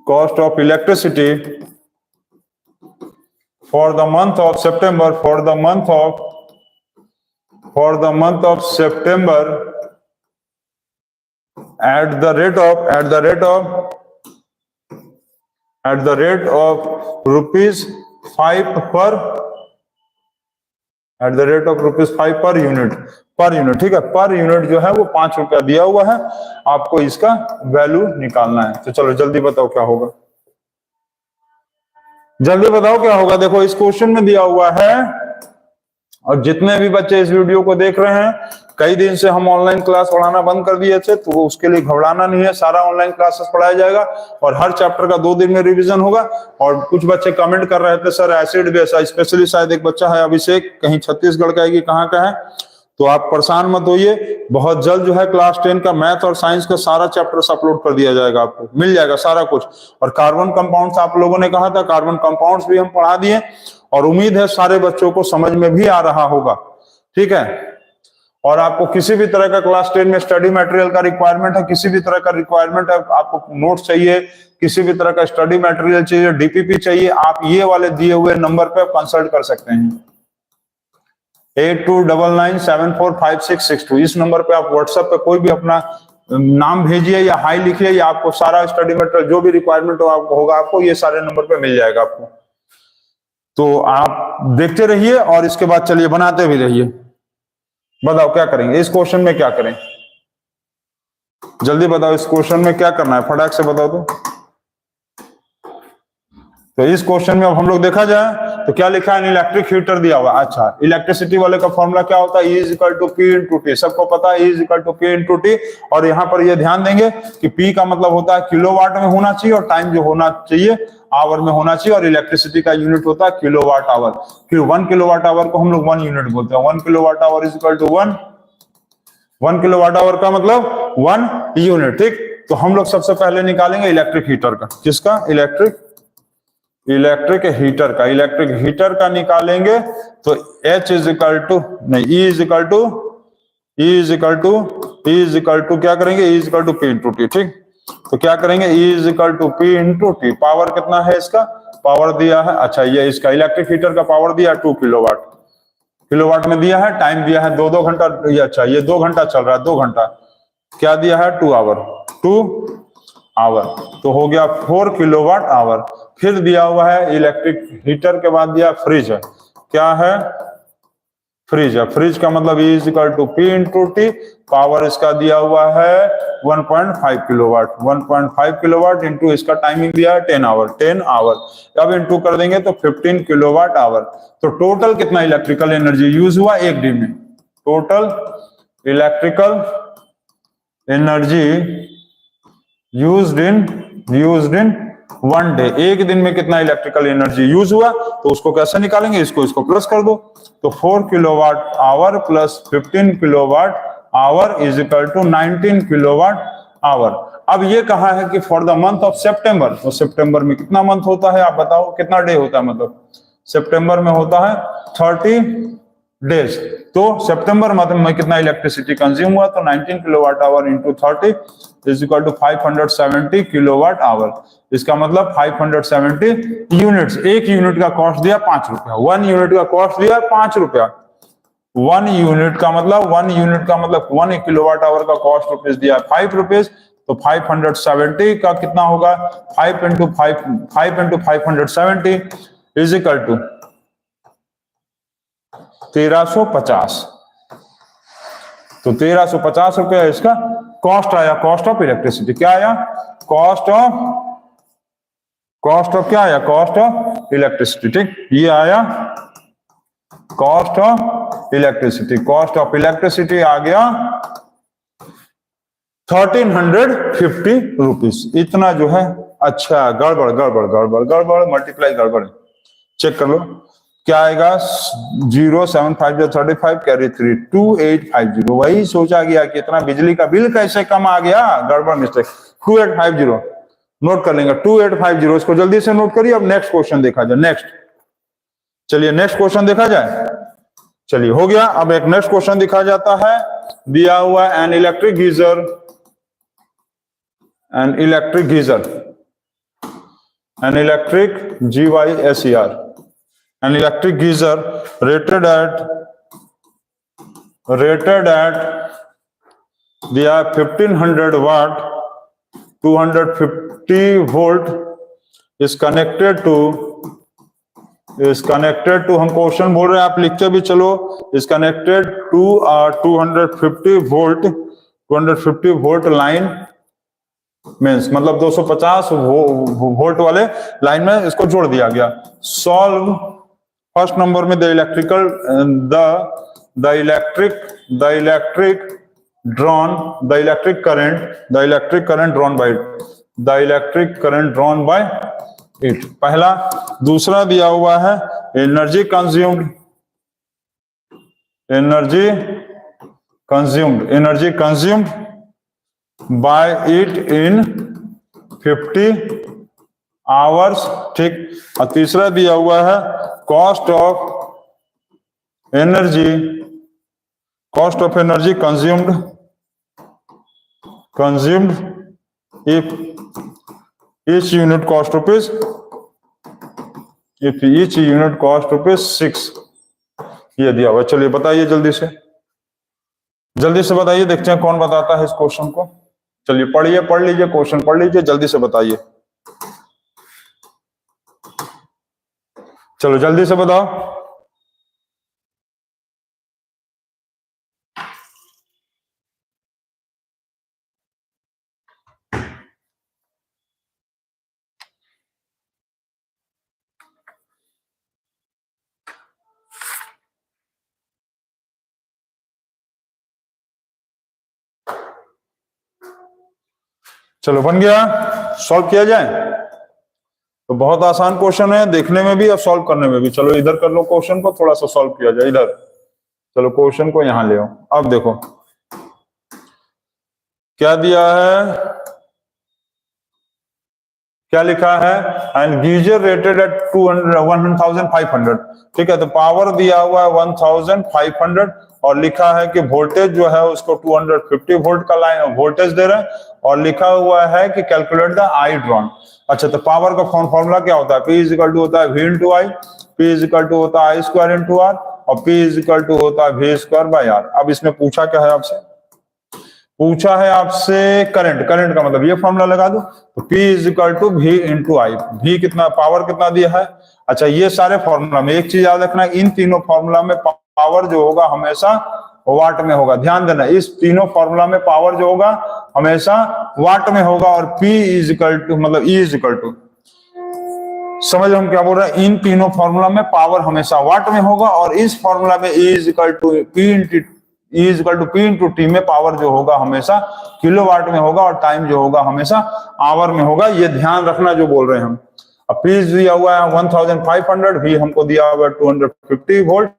cost of electricity for the month of September, at the rate of rupees 5 per unit, ठीक है। Per unit जो है वो 5 रुपया दिया हुआ है, आपको इसका वैल्यू निकालना है। तो चलो जल्दी बताओ क्या होगा, जल्दी बताओ क्या होगा। देखो इस क्वेश्चन में दिया हुआ है, और जितने भी बच्चे इस वीडियो को देख रहे हैं, कई दिन से हम ऑनलाइन क्लास पढ़ाना बंद कर दिए थे, तो उसके लिए घबराना नहीं है, सारा ऑनलाइन क्लासेस पढ़ाया जाएगा और हर चैप्टर का 2 दिन में रिवीजन होगा। और कुछ बच्चे कमेंट कर रहे थे सर एसिड बेस, स्पेशली शायद एक बच्चा है अभिषेक, कहीं छत्तीसगढ़ का है कि कहाँ का है, तो आप परेशान मत होइए। बहुत जल्द जो है क्लास 10 का मैथ और साइंस का सारा चैप्टर्स अपलोड कर दिया जाएगा, आपको मिल जाएगा सारा कुछ। और कार्बन कंपाउंड्स आप लोगों ने कहा था, कार्बन कंपाउंड्स भी हम पढ़ा दिए और उम्मीद है सारे बच्चों को समझ में भी आ रहा होगा, ठीक है। और आपको किसी भी तरह का क्लास 10 में स्टडी मटेरियल का रिक्वायरमेंट है, किसी भी तरह का रिक्वायरमेंट है, आपको नोट्स चाहिए, किसी भी तरह का स्टडी मटेरियल चाहिए, डीपीपी चाहिए, आप ये वाले दिए हुए नंबर पे कंसल्ट कर सकते हैं। 8299745662 इस नंबर पे आप व्हाट्सएप पे कोई भी अपना नाम भेजिए या हाई लिखिए, या आपको सारा स्टडी मटेरियल जो भी रिक्वायरमेंट होगा आपको ये सारे नंबर पे मिल जाएगा आपको। तो आप देखते रहिए और इसके बाद चलिए बनाते भी रहिए। बताओ क्या करेंगे इस क्वेश्चन में, क्या करें जल्दी बताओ, इस क्वेश्चन में क्या करना है फटाक से बताओ। तो इस क्वेश्चन में अब हम लोग देखा जाए तो क्या लिखा है, इलेक्ट्रिक हीटर दिया हुआ। अच्छा, इलेक्ट्रिसिटी वाले का फॉर्मूला क्या होता है, E = P × T, सबको पता है E = P × T। और यहाँ पर ये ध्यान देंगे कि P का मतलब होता है किलोवाट में होना चाहिए, और टाइम जो होना चाहिए आवर में होना चाहिए, और इलेक्ट्रिसिटी का यूनिट होता है किलोवाट आवर। फिर 1 किलोवाट आवर को हम लोग 1 यूनिट बोलते हैं। 1 किलोवाट आवर = 1 किलोवाट आवर का मतलब 1 यूनिट, ठीक। तो हम लोग सबसे पहले निकालेंगे इलेक्ट्रिक हीटर का, किसका, इलेक्ट्रिक हीटर का निकालेंगे। तो H = नहीं, E = क्या करेंगे, E = P × T, ठीक। तो क्या करेंगे, E = P × T। पावर कितना है इसका, पावर दिया है, अच्छा ये इसका इलेक्ट्रिक हीटर का पावर दिया 2 किलोवाट में दिया है, टाइम दिया है 2 घंटा, ये अच्छा ये 2 घंटा चल रहा है, 2 घंटा क्या दिया है 2 आवर, तो हो गया 4 किलोवाट आवर। फिर दिया हुआ है इलेक्ट्रिक हीटर के बाद दिया फ्रिज है, क्या है फ्रिज है, फ्रिज का मतलब E is equal to P into T, power इसका दिया हुआ है 1.5 किलोवाट, 1.5 किलोवाट इंटू इसका टाइमिंग दिया है 10 आवर, 10 आवर, अब इंटू कर देंगे तो 15 किलोवाट आवर। तो टोटल कितना इलेक्ट्रिकल एनर्जी यूज हुआ एक दिन में, total electrical energy used in one day, एक दिन में कितना इलेक्ट्रिकल एनर्जी यूज हुआ, तो उसको कैसे निकालेंगे, इसको प्लस कर दो, तो 4 kilowatt hour plus 15 kilowatt hour is equal to 19 kilowatt hour. अब ये कहा है कि फॉर द मंथ ऑफ सितंबर, तो सितंबर में कितना मंथ होता है आप बताओ, कितना डे होता है, मतलब सितंबर में होता है 30 डेज, तो सितंबर मंथ में कितना इलेक्ट्रिसिटी कंज्यूम हुआ, तो 19 kilowatt hour into 30 is equal to 570 kilowatt hour. इसका मतलब 570 यूनिट्स, एक यूनिट का कॉस्ट दिया 5 रुपया, 1 यूनिट का कॉस्ट दिया 5 रुपया, 1 यूनिट का मतलब 1 किलोवाट आवर का कॉस्ट रुपीज दिया 5 रुपीज, तो 570 का कितना होगा, 5 इंटू 570 इज इक्वल टू 1350, तो 1350 रुपया इसका कॉस्ट आया, कॉस्ट ऑफ इलेक्ट्रिसिटी। क्या आया, कॉस्ट ऑफ क्या आया, कॉस्ट ऑफ इलेक्ट्रिसिटी, ठीक, ये आया cost of electricity, cost of electricity आ गया 1350 रुपीज, इतना जो है। अच्छा, गड़बड़ मल्टीप्लाई गड़बड़, चेक कर लो क्या आएगा, 0 7 5 35 कैरी 3 2850, वही सोचा गया कि इतना बिजली का बिल कैसे कम आ गया, गड़बड़ मिस्टेक, 2850 नोट कर लेंगे, 2850, इसको जल्दी से नोट करिए। अब नेक्स्ट क्वेश्चन देखा जाए, नेक्स्ट, चलिए नेक्स्ट क्वेश्चन देखा जाए, चलिए हो गया। अब एक नेक्स्ट क्वेश्चन दिखा जाता है, दिया हुआ an electric geyser GYSER, an electric geyser rated at the 1500 watt 250 volt is connected to हम क्वेश्चन बोल रहे हैं, आप लिखते भी चलो, is connected to 250 volt line, means मतलब 250 वोल्ट वाले लाइन में इसको जोड़ दिया गया। सॉल्व फर्स्ट नंबर में the electric current drawn by it, पहला। दूसरा दिया हुआ है energy consumed by it in 50 hours, ठीक। और तीसरा दिया हुआ है cost of energy consumed if each unit cost rupees 6, ये दिया हुआ। चलिए बताइए जल्दी से बताइए, देखते हैं कौन बताता है इस क्वेश्चन को। चलिए पढ़ लीजिए क्वेश्चन, पढ़ लीजिए, जल्दी से बताइए, चलो जल्दी से बताओ। चलो बन गया, सॉल्व किया जाए। तो बहुत आसान क्वेश्चन है, देखने में भी और सॉल्व करने में भी। चलो इधर कर लो क्वेश्चन को, थोड़ा सा सॉल्व किया जाए इधर। चलो क्वेश्चन को यहां ले आओ। अब देखो क्या दिया है, क्या लिखा है, एंड गीजर रेटेड एट 1500, ठीक है। तो पावर दिया हुआ है 1500 और लिखा है कि वोल्टेज जो है उसको 250 वोल्ट का लाइन वोल्टेज दे रहे हैं, और लिखा हुआ है कि कैलकुलेट द आई ड्रॉन। अच्छा, तो पावर का फॉर्मूला क्या होता है, P इज इक्वल टू होता है V into I, P is equal to होता है I स्क्वायर इंटू आर, और P इज इक्वल टू होता है V स्क्वायर बाय आर। अब इसमें पूछा क्या है आपसे, करंट का मतलब ये फॉर्मूला लगा दो, तो P is equal to V into I, V कितना, पावर कितना दिया है। अच्छा, ये सारे फॉर्मूला में एक चीज याद रखना, इन तीनों फॉर्मूला में पावर जो होगा हमेशा वाट में होगा। ध्यान देना, इस तीनों फॉर्मूला में पावर जो होगा हमेशा वाट में होगा और P इज इक्वल टू मतलब E इज इक्वल टू, समझ हम क्या बोल रहे हैं, इन तीनों फॉर्मूला में पावर हमेशा वाट में होगा और इस फॉर्मूला में E is equal to P into T में पावर जो होगा हमेशा किलोवाट में होगा और टाइम जो होगा हमेशा आवर में होगा। ये ध्यान रखना जो बोल रहे हैं हम। अब पीस दिया हुआ है 1500, भी हमको दिया हुआ है 250 वोल्ट,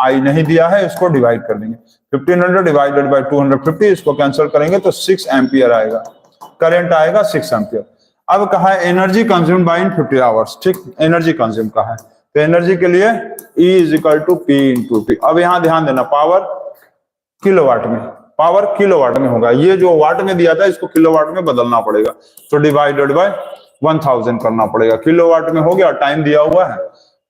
आई नहीं दिया है, इसको डिवाइड कर देंगे 1500 डिवाइडेड बाय 250, इसको कैंसिल करेंगे तो 6 एम्पियर आएगा, करंट आएगा 6 एम्पियर। अब कहा है energy consume by in 50 hours, ठीक, एनर्जी कंज्यूम कहा है, तो एनर्जी के लिए E is equal to P into T. अब यहाँ ध्यान देना, पावर किलोवाट में, पावर किलोवाट में होगा, ये जो वाट में दिया था इसको किलोवाट में बदलना पड़ेगा, तो डिवाइडेड बाय 1000 करना पड़ेगा, किलोवाट में हो गया। टाइम दिया हुआ है,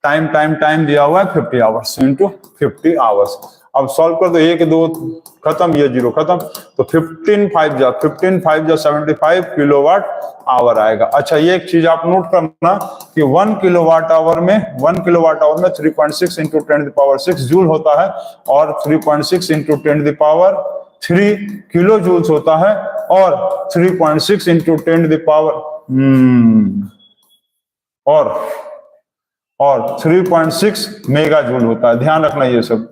टाइम दिया हुआ है 50 आवर्स इंटू 50 आवर्स। अब सॉल्व कर दो, 1 2 खत्म, ये 0 खत्म, तो 15 5 जा 75 किलोवाट आवर आएगा। अच्छा, ये एक चीज आप नोट करना कि 1 किलोवाट आवर में 3.6 इंटू 10⁻6 जूल होता है और 3.6 इंटू 10⁻3 किलो जूल्स होता है और 3.6 इंटू 10 और 3.6 मेगा जूल होता है। ध्यान रखना ये सब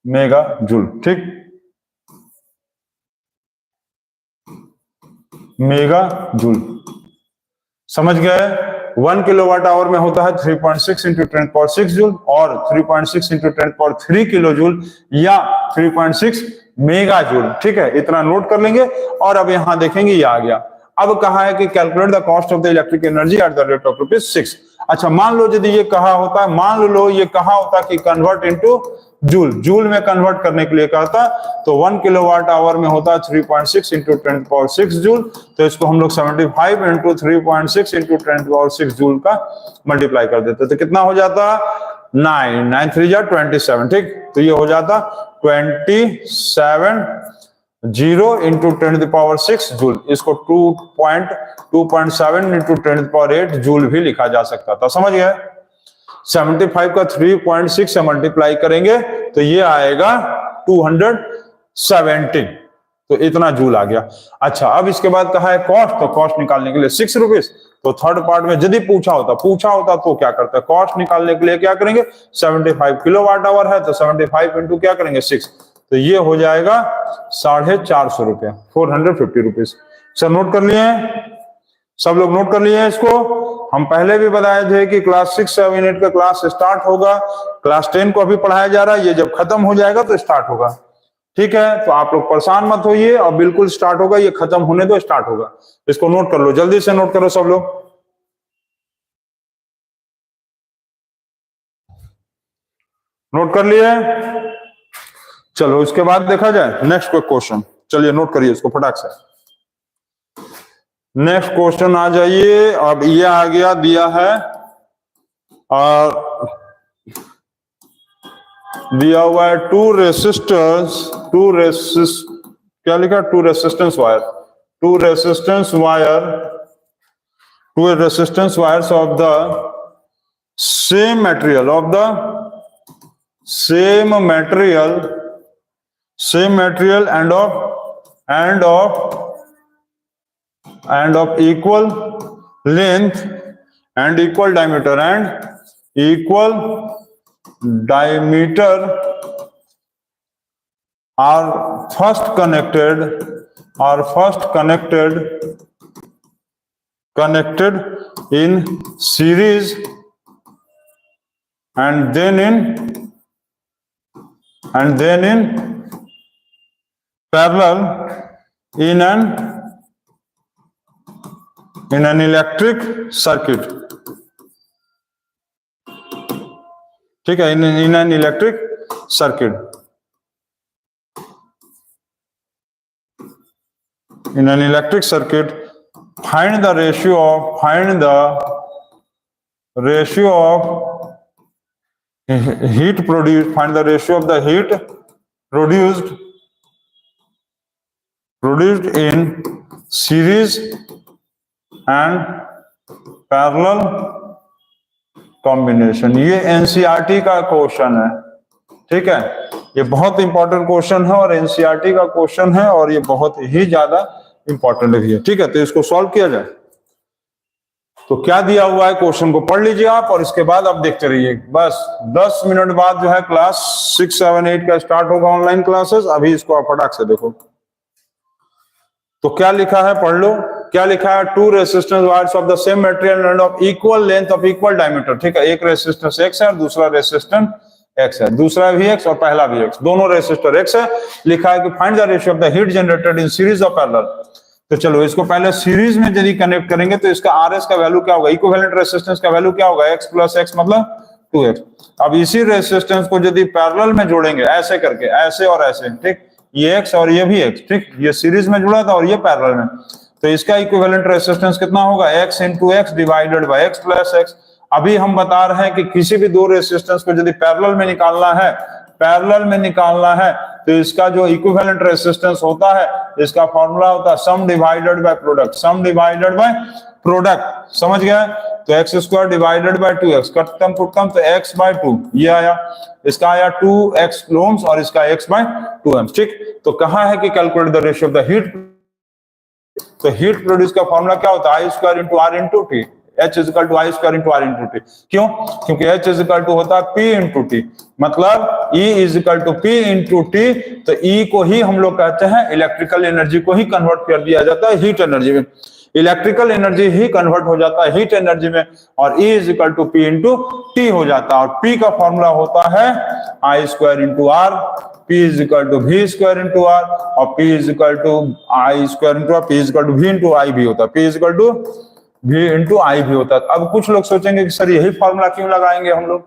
मेगा जूल, ठीक, मेगा जूल, समझ गए। 1 किलोवाट आवर में होता है 3.6 इंटू 10⁻6 जूल और 3.6 इंटू 10⁻3 किलो जूल या 3.6 मेगा जूल, ठीक है, इतना नोट कर लेंगे। और अब यहां देखेंगे ये आ गया। अब कहा है कि calculate the cost of the electric energy at the rate of ₹6। अच्छा, मान लो यदि ये कहा होता है, मान लो ये कहा होता कि कन्वर्ट इनटू जूल, जूल में कन्वर्ट करने के लिए कहता, तो 1 किलोवाट आवर में होता है 3.6 इंटू 10⁻6 जूल, तो इसको हम लोग 75 इंटू 3.6 इंटू 10⁻6 जूल का मल्टीप्लाई कर देते, तो कितना हो जाता, 9 3 जा 27, ठीक, तो ये हो जाता 27 0 इंटू 10⁻6 जूल। इसको 2.7 इंटू 10⁸ जूल भी लिखा जा सकता था, समझ गए। 75 का 3.6 से मल्टीप्लाई करेंगे तो ये आएगा 270, तो इतना जूल आ गया। अच्छा, अब इसके बाद कहा है कॉस्ट, तो कॉस्ट निकालने के लिए 6 रुपीज, तो थर्ड पार्ट में यदि पूछा होता तो क्या करता है, कॉस्ट निकालने के लिए क्या करेंगे, 75 किलोवाट आवर है तो 75 इंटू क्या करेंगे 6, तो ये हो जाएगा 450 रुपया, 450 रुपीज। सर नोट कर लिए, सब लोग नोट कर लिए इसको। हम पहले भी बताए थे कि क्लास 6 यूनिट का क्लास स्टार्ट होगा, क्लास 10 को अभी पढ़ाया जा रहा है, ये जब खत्म हो जाएगा तो स्टार्ट होगा, ठीक है, तो आप लोग परेशान मत होइए, और बिल्कुल स्टार्ट होगा, ये खत्म होने दो, स्टार्ट होगा। इसको नोट कर लो, जल्दी से नोट करो सब लोग, नोट कर लिए। चलो इसके बाद देखा जाए नेक्स्ट क्वेश्चन, चलिए नोट करिए इसको फटाक से। नेक्स्ट क्वेश्चन आ जाइए। अब ये आ गया, दिया है और दिया हुआ है two resistance wires of the same material and of equal length and equal diameter are first connected in series and then in parallel in an electric circuit, ठीक है, in an electric circuit, find the ratio of heat produced, find the ratio of the heat produced in series and parallel combination। ये NCERT का question है, ठीक है, ये बहुत important question है और एनसीईआरटी का क्वेश्चन है और ये बहुत ही ज्यादा इंपॉर्टेंट भी है। ठीक है, तो इसको सॉल्व किया जाए। तो क्या दिया हुआ है क्वेश्चन को पढ़ लीजिए आप और इसके बाद आप देखते रहिए। बस 10 मिनट बाद जो है क्लास 6, 7, 8 का स्टार्ट होगा ऑनलाइन क्लासेस। अभी इसको आप फटाक से देखो। तो क्या लिखा है पढ़ लो। क्या लिखा है, 2 resistance wires of the same material end of equal length of equal diameter. ठीक है, एक रेसिस्टेंस एक्स है और दूसरा रेसिस्टेंस एक्स है, दूसरा भी एक्स और पहला भी एक्स, दोनों रेसिस्टर एक्स है। लिखा है कि find the ratio of the heat generated in series of parallel. तो चलो इसको पहले सीरीज में यदि कनेक्ट करेंगे तो इसका आरएस का वैल्यू क्या होगा, इक्विवेलेंट रेसिस्टेंस का वैल्यू क्या होगा, एक्स प्लस एक्स मतलब 2x। अब इसी रेसिस्टेंस को यदि पैरेलल में जोड़ेंगे ऐसे करके, ऐसे और ऐसे, ठीक, ये एक्स और ये भी एक्स, ठीक, ये सीरीज में जुड़ा था और ये पैरेलल में, तो इसका इक्विवेलेंट रेसिस्टेंस कितना होगा, x into x divided by x plus x. अभी हम बता रहे हैं कि किसी भी दो रेसिस्टेंस को यदि पैरेलल में निकालना है, पैरेलल में निकालना है, तो इसका जो इक्विवेलेंट रेसिस्टेंस होता है, इसका फॉर्मूला होता है सम divided by product, some divided by product. समझ गया? तो x square divided by 2x, कटम पुटकम तो x बाय 2 ये आया, इसका आया 2x ओम्स और इसका x बाय 2 ओम्स। ठीक, तो कहा है कि calculate the ratio of the heat. तो हीट प्रोड्यूस का फॉर्मूला क्या होता है, I square into R into T, H is equal to I square into R into T. क्यों? क्योंकि H इज इक्वल टू होता है P इंटू टी, मतलब E is equal to P into T. तो E को ही हम लोग कहते हैं, इलेक्ट्रिकल एनर्जी को ही कन्वर्ट कर दिया जाता है हीट एनर्जी में, इलेक्ट्रिकल एनर्जी ही कन्वर्ट हो जाता है हीट एनर्जी में, और E is equal to P into T हो जाता है। और P का फॉर्मूला होता है I square into R, P is equal to V square into R, और P is equal to I square into R, P is equal to V into I भी होता है, P is equal to V into I भी होता है। अब कुछ लोग सोचेंगे कि सर यही फॉर्मूला क्यों लगाएंगे हम लोग,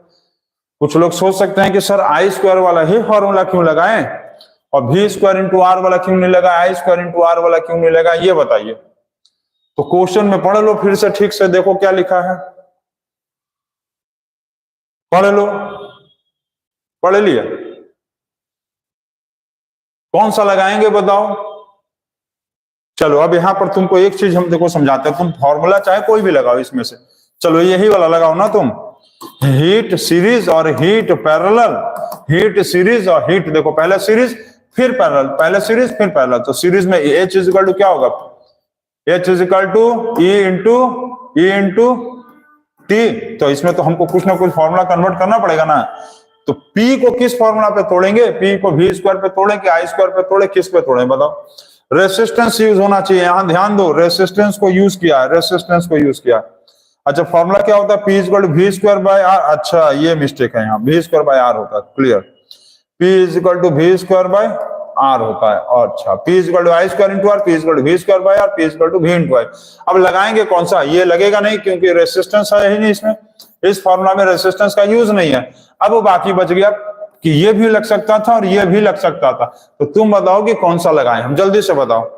कुछ लोग सोच सकते हैं कि सर आई स्क्वायर वाला ही फॉर्मूला क्यों लगाएं और V स्क्वायर इंटू आर वाला क्यों नहीं लगा, आई स्क्वायर इंटू आर वाला क्यों नहीं लगा, ये बताइए। तो क्वेश्चन में पढ़ लो फिर से, ठीक से देखो क्या लिखा है, पढ़ लो, पढ़ लिया, कौन सा लगाएंगे बताओ। चलो अब यहां पर तुमको एक चीज हम देखो समझाते हैं, तुम फॉर्मूला चाहे कोई भी लगाओ इसमें से, चलो यही वाला लगाओ ना तुम, हीट सीरीज और हीट पैरेलल, हीट सीरीज और हीट, देखो पहले सीरीज फिर पैरेलल, पहले सीरीज फिर पैरेलल। तो सीरीज में H इज इक्वल टू क्या होगा, H is equal to E into T. तो इसमें तो हमको कुछ ना कुछ फॉर्मूला कन्वर्ट करना पड़ेगा ना। तो P को किस फॉर्मूला पे तोड़ेंगे, P को V स्क्वायर पे तोड़े कि आई स्क्वायर पे तोड़े, किस पे तोड़े बताओ। रेसिस्टेंस यूज होना चाहिए, यहां ध्यान दो, रेसिस्टेंस को यूज किया, रेसिस्टेंस को यूज किया। अच्छा फॉर्मूला क्या होता है, P is equal to V square by R, अच्छा ये मिस्टेक है यहाँ, V स्क्वायर बाय आर होता है, clear, P is equal to V square by R होता है, और अच्छा P is equal to I square into R, P is equal to V square by R, P is equal to V into I. अब लगाएंगे कौन सा, ये लगेगा नहीं क्योंकि रेसिस्टेंस है ही नहीं इसमें, इस फॉर्मूला में रेसिस्टेंस का यूज नहीं है। अब वो बाकी बच गया कि ये भी लग सकता था और ये भी लग सकता था, तो तुम बताओ कि कौन सा लगाएं, हम जल्दी से बताओ।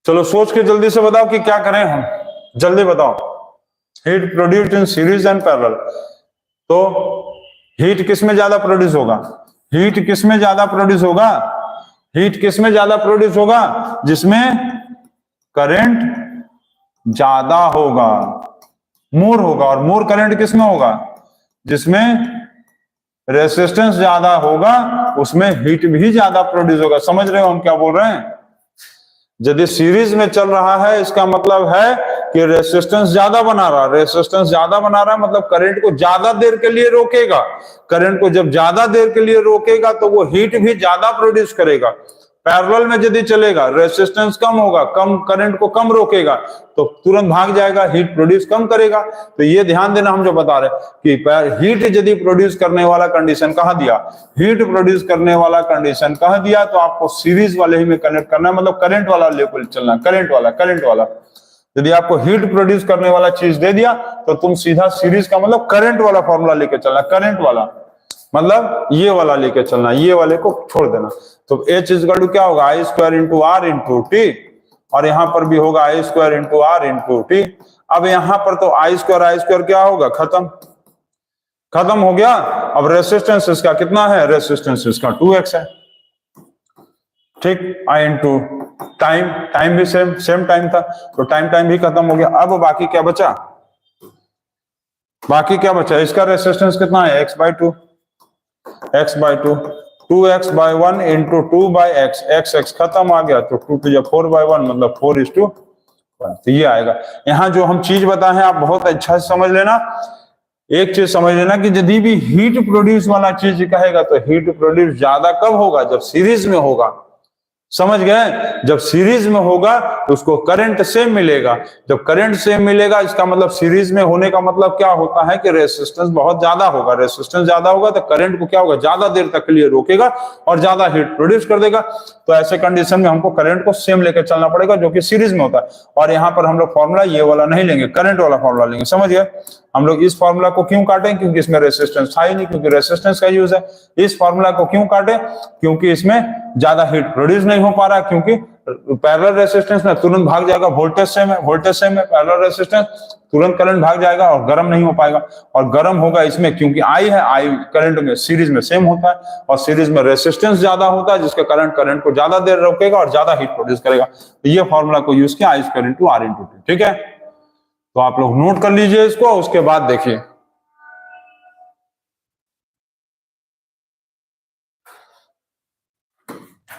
चलो सोच के जल्दी से बताओ कि क्या करें हम, जल्दी बताओ। Heat produced in series and parallel, तो हीट किस में ज्यादा प्रोड्यूस होगा, हीट किस में ज्यादा प्रोड्यूस होगा, हीट किस में ज्यादा प्रोड्यूस होगा, जिसमें करंट ज्यादा होगा, मोर होगा। और मोर करंट किस में होगा, जिसमें रेसिस्टेंस ज्यादा होगा, उसमें हीट भी ज्यादा प्रोड्यूस होगा। समझ रहे हो हम क्या बोल रहे हैं। यदि सीरीज में चल रहा है, इसका मतलब है कि रेसिस्टेंस ज्यादा बना रहा, रेसिस्टेंस ज्यादा बना रहा है मतलब करंट को ज्यादा देर के लिए रोकेगा, करंट को जब ज्यादा देर के लिए रोकेगा तो वो हीट भी ज्यादा प्रोड्यूस करेगा। पैरेलल में यदि चलेगा, रेसिस्टेंस कम होगा, कम करंट को कम रोकेगा, तो तुरंत भाग जाएगा, हीट प्रोड्यूस कम करेगा। तो ये ध्यान देना, हम जो बता रहे कि हीट यदि प्रोड्यूस करने वाला कंडीशन कहाँ दिया, हीट प्रोड्यूस करने वाला कंडीशन कहाँ दिया, तो आपको सीरीज वाले ही में कनेक्ट करना है, मतलब करंट वाला लेवल चलना, करंट वाला। यदि आपको हीट प्रोड्यूस करने वाला चीज दे दिया तो तुम सीधा सीरीज का मतलब करंट वाला फॉर्मूला लेके चलना, करंट वाला मतलब ये वाला लेके चलना, ये वाले को छोड़ देना। तो H इज इक्वल टू क्या होगा, I square into R into T, और यहां पर भी होगा I square into R into T. अब यहां पर तो आई स्क्वायर क्या होगा, खत्म हो गया। अब रेसिस्टेंस इसका कितना है, रेसिस्टेंस इसका 2x है। ठीक, आई इंटू टाइम, टाइम भी सेम टाइम था, तो टाइम भी खत्म हो गया। अब बाकी क्या बचा, बाकी क्या बचा, इसका रेसिस्टेंस कितना है, x/2, x/2, 2x/1 into 2/x, x खत्म आ गया तो 2 to 4/1 मतलब 4:1, तो ये आएगा। यहाँ जो हम चीज बताए हैं आप बहुत अच्छा से समझ लेना। एक चीज समझ लेना कि यदि भी हीट प्रोड्यूस वाला चीज कहेगा तो हीट प्रोड्यूस ज्यादा कब होगा, जब सीरीज में होगा, समझ गए। जब सीरीज में होगा तो उसको करंट सेम मिलेगा, जब करंट सेम मिलेगा इसका मतलब सीरीज में होने का मतलब क्या होता है कि रेसिस्टेंस बहुत ज्यादा होगा, रेसिस्टेंस ज्यादा होगा तो करंट को क्या होगा, ज्यादा देर तक के लिए रोकेगा और ज्यादा हीट प्रोड्यूस कर देगा। तो ऐसे कंडीशन में हमको करंट को सेम लेकर चलना पड़ेगा जो कि सीरीज में होता है। और यहाँ पर हम लोग फॉर्मूला ये वाला नहीं लेंगे, करंट वाला फॉर्मूला लेंगे, समझ गए। हम लोग इस फॉर्मूला को क्यों काटें, क्योंकि इसमें रेसिस्टेंस था ही नहीं, क्योंकि रेसिस्टेंस का यूज है। इस फॉर्मूला को क्यों काटें, क्योंकि इसमें ज्यादा हीट प्रोड्यूस नहीं हो पा रहा, क्योंकि पैरेलल रेसिस्टेंस में तुरंत भाग जाएगा, वोल्टेज सेम है, वोल्टेज सेम है, पैरेलल रेसिस्टेंस तुरंत करंट भाग जाएगा और गर्म नहीं हो पाएगा। और गर्म होगा इसमें क्योंकि आई है, आई करंट में सीरीज में सेम होता है और सीरीज में रेसिस्टेंस ज्यादा होता है जिसका करंट को ज्यादा देर रोकेगा और ज्यादा हीट प्रोड्यूस करेगा। तो ये फॉर्मूला को यूज किया, I²R/T, ठीक है। तो आप लोग नोट कर लीजिए इसको, उसके बाद देखिए।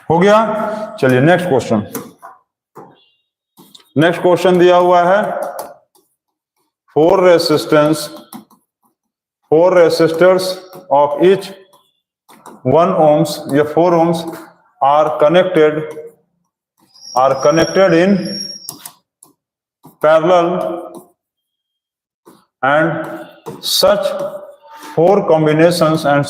हो गया, चलिए नेक्स्ट क्वेश्चन। नेक्स्ट क्वेश्चन दिया हुआ है 4 resistors of each 1 ohms या 4 ohms are connected in parallel and such 4 combinations are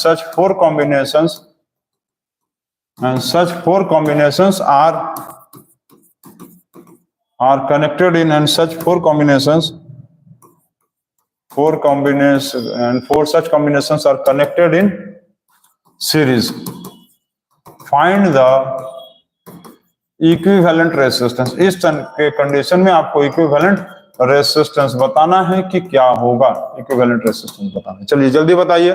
connected in, and such 4 such combinations are connected in series. Find the equivalent resistance. इस के condition में आपको equivalent resistance बताना है कि क्या होगा, इक्विवेलेंट रेसिस्टेंस बताना है। चलिए जल्दी बताइए,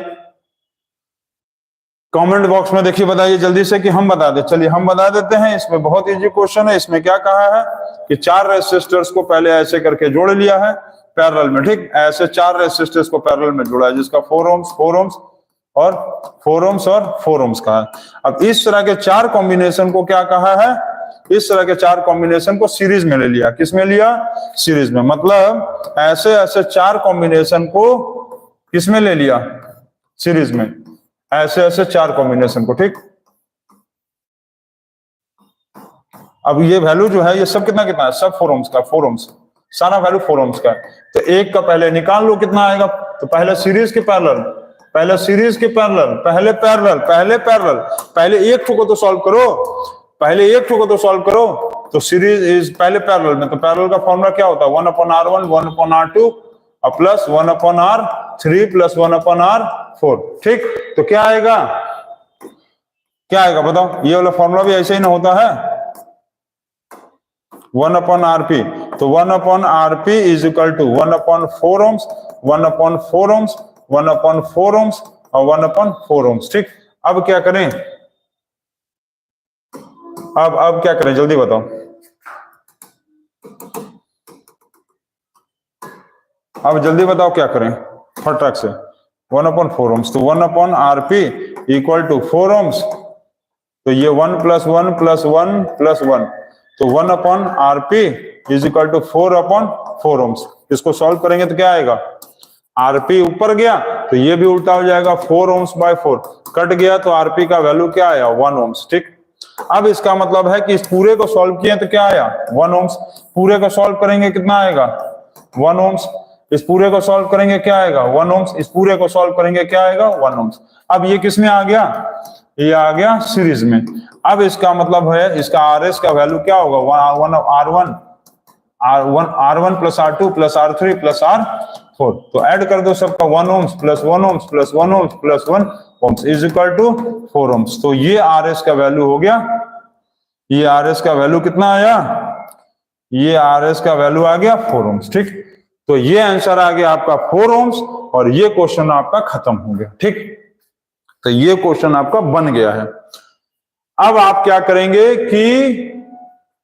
कमेंट बॉक्स में देखिए, बताइए जल्दी से कि हम बता दें। चलिए हम बता देते हैं, इसमें बहुत इजी क्वेश्चन है। इसमें क्या कहा है कि 4 रेसिस्टर्स को पहले ऐसे करके जोड़ लिया है पैरेलल में, ठीक, ऐसे 4 रेसिस्टर्स को पैरेलल में जोड़ा है जिसका 4 ohms और 4 ohms का है। अब इस तरह के 4 कॉम्बिनेशन को क्या कहा है, इस तरह के 4 कॉम्बिनेशन को सीरीज में ले लिया। किस में लिया, सीरीज में, मतलब ऐसे 4 कॉम्बिनेशन को किस में ले लिया, सीरीज में, ऐसे 4 कॉम्बिनेशन को, ठीक। अब ये वैल्यू जो है ये सब कितना है, सब 4 ohms का, 4 ohms सारा वैल्यू 4 ohms का है। तो एक का पहले निकाल लो कितना आएगा, तो पहले सीरीज के पैरेलल, पहले एक ठो को तो सॉल्व करो, तो सीरीज इज पहले पैरेलल में, तो पैरेलल का फॉर्मूला क्या होता है, 1/R1 1/R2 plus 1/R3 plus 1/R4, ठीक। तो क्या आएगा बताओ, ये वाला फॉर्मूला भी ऐसे ही ना होता है, 1/RP, तो 1/RP is equal to 1/4 ohms, 1/4 ohms, 1/4 ohms और 1/4 ohms, ठीक। अब क्या करें, अब क्या करें, जल्दी बताओ, अब जल्दी बताओ क्या करें फटाक से। 1/4 ohms, तो 1/RP इक्वल टू 4 ohms, तो ये 1 + 1 + 1 + 1, तो 1/RP is equal to 4/4 ohms। इसको सॉल्व करेंगे तो क्या आएगा, RP ऊपर गया तो ये भी उल्टा हो जाएगा, 4 ohms/4 कट गया तो RP का वैल्यू क्या आया, 1 ohms, ठीक। अब इसका मतलब है कि इस पूरे को सॉल्व किए तो क्या आया, 1 ohms, पूरे को सॉल्व करेंगे कितना आएगा, 1 ohms, इस पूरे को सॉल्व करेंगे क्या आएगा, 1 ohms, इस पूरे को सॉल्व करेंगे क्या आएगा, 1 ohms। अब ये किस में आ गया, ये आ गया सीरीज में। अब इसका मतलब है इसका RS का वैल्यू क्या होगा, R1 + R2 + R3 + R4, तो ऐड कर दो सबका, 1 ohms + 1 ohms + 1 ohms + 1 ohms is equal to 4 ohms। तो ये RS का वैल्यू हो गया, ये RS का वैल्यू कितना आया, ये RS का वैल्यू आ गया 4 ohms, ठीक। तो ये आंसर आ गया आपका 4 ohms और ये क्वेश्चन आपका खत्म हो गया, ठीक। तो ये क्वेश्चन आपका बन गया है। अब आप क्या करेंगे कि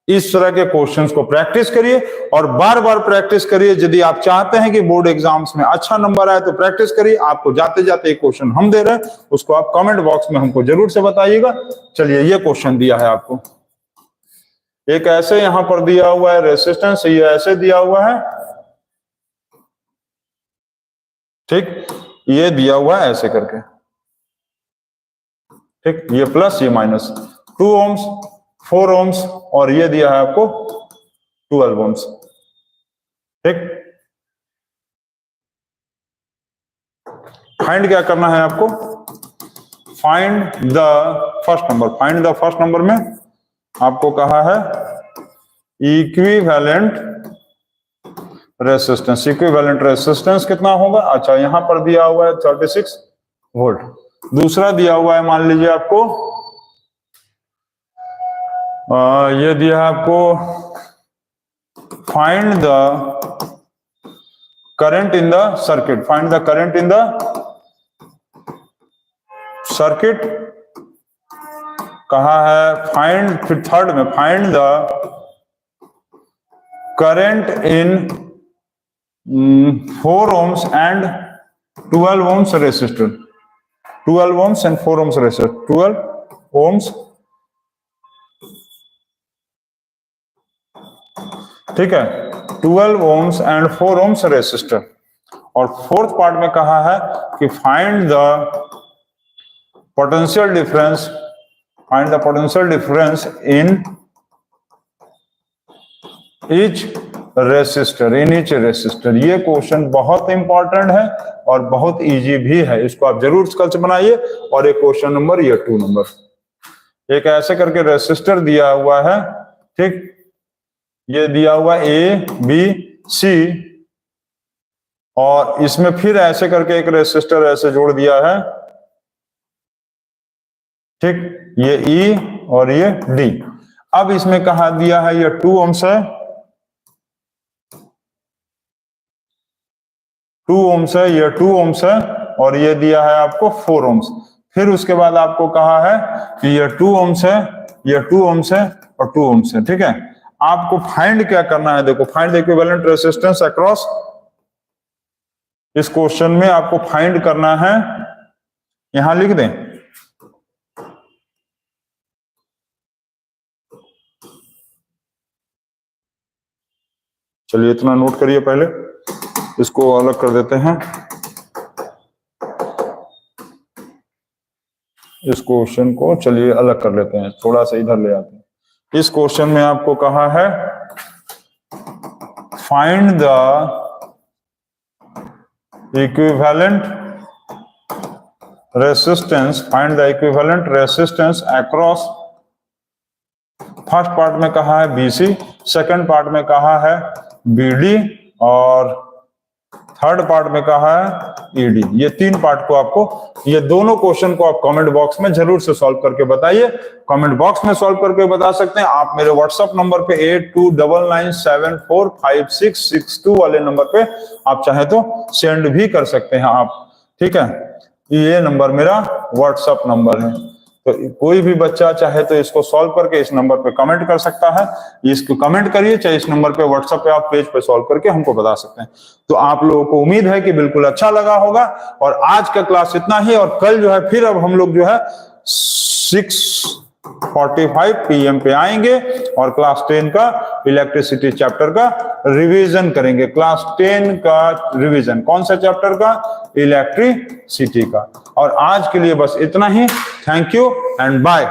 इस तरह के क्वेश्चंस को प्रैक्टिस करिए और बार बार प्रैक्टिस करिए। यदि आप चाहते हैं कि बोर्ड एग्जाम्स में अच्छा नंबर आए तो प्रैक्टिस करिए। आपको जाते जाते एक क्वेश्चन हम दे रहे हैं, उसको आप कमेंट बॉक्स में हमको जरूर से बताइएगा। चलिए, ये क्वेश्चन दिया है आपको, एक ऐसे यहां पर दिया हुआ है रेसिस्टेंस, ये ऐसे दिया हुआ है, ठीक, ये दिया हुआ है ऐसे करके, ठीक, ये प्लस ये माइनस, 2 ohms 4 ohms और ये दिया है आपको 12 ohms, ठीक। फाइंड क्या करना है आपको, find the first number. Find the first number में आपको कहा है इक्विवेलेंट रेसिस्टेंस। इक्विवेलेंट रेसिस्टेंस कितना होगा, अच्छा यहां पर दिया हुआ है 36 वोल्ट। दूसरा दिया हुआ है, मान लीजिए आपको ये दिया है आपको find the current in the circuit. Find the current in the circuit कहा है, फाइंड, फिर थर्ड में find the current in 4 ohms and 12 ohms resistor. 12 ohms and 4 ohms resistor, 12 ohms, ठीक है, 12 ohms एंड 4 ohms रेसिस्टर। और fourth part में कहा है कि find the potential difference, find the potential difference in each resistor, in each resistor. ये question बहुत important है और बहुत इजी भी है, इसको आप जरूर स्केच बनाइए। और एक क्वेश्चन नंबर, ये 2 नंबर, एक ऐसे करके रेसिस्टर दिया हुआ है, ठीक, ये दिया हुआ ए बी सी, और इसमें फिर ऐसे करके एक रेसिस्टर ऐसे जोड़ दिया है, ठीक, ये ई और ये डी। अब इसमें कहा दिया है ये 2 ohms है, 2 ohms है, ये 2 ohms है, और ये दिया है आपको 4 ohms। फिर उसके बाद आपको कहा है कि ये 2 ohms है, ये 2 ohms है और 2 ohms है, ठीक है। आपको फाइंड क्या करना है, देखो, find the equivalent resistance across. इस क्वेश्चन में आपको फाइंड करना है, यहां लिख दें, चलिए इतना नोट करिए, पहले इसको अलग कर देते हैं। इस क्वेश्चन को चलिए अलग कर लेते हैं, थोड़ा सा इधर ले आते हैं। इस क्वेश्चन में आपको कहा है find the equivalent resistance, find the equivalent resistance across. First part में कहा है बीसी, सेकंड पार्ट में कहा है बीडी और थर्ड पार्ट में कहा है ईडी। ये 3 पार्ट को आपको, ये दोनों क्वेश्चन को आप कमेंट बॉक्स में जरूर से सॉल्व करके बताइए। कमेंट बॉक्स में सॉल्व करके बता सकते हैं आप मेरे व्हाट्सएप नंबर पे 8299745662 वाले नंबर पे आप चाहे तो सेंड भी कर सकते हैं आप, ठीक है। ये नंबर मेरा व्हाट्सएप नंबर है, तो कोई भी बच्चा चाहे तो इसको सॉल्व करके इस नंबर पे कमेंट कर सकता है। इसको कमेंट करिए, चाहे इस नंबर पे व्हाट्सएप पे आप पेज पे सॉल्व करके हमको बता सकते हैं। तो आप लोगों को उम्मीद है कि बिल्कुल अच्छा लगा होगा। और आज का क्लास इतना ही, और कल जो है फिर अब हम लोग जो है 6:45 PM पे आएंगे और क्लास 10 का इलेक्ट्रिसिटी चैप्टर का रिवीजन करेंगे। क्लास 10 का रिवीजन, कौन सा चैप्टर का, इलेक्ट्रिसिटी का। और आज के लिए बस इतना ही। Thank you and bye.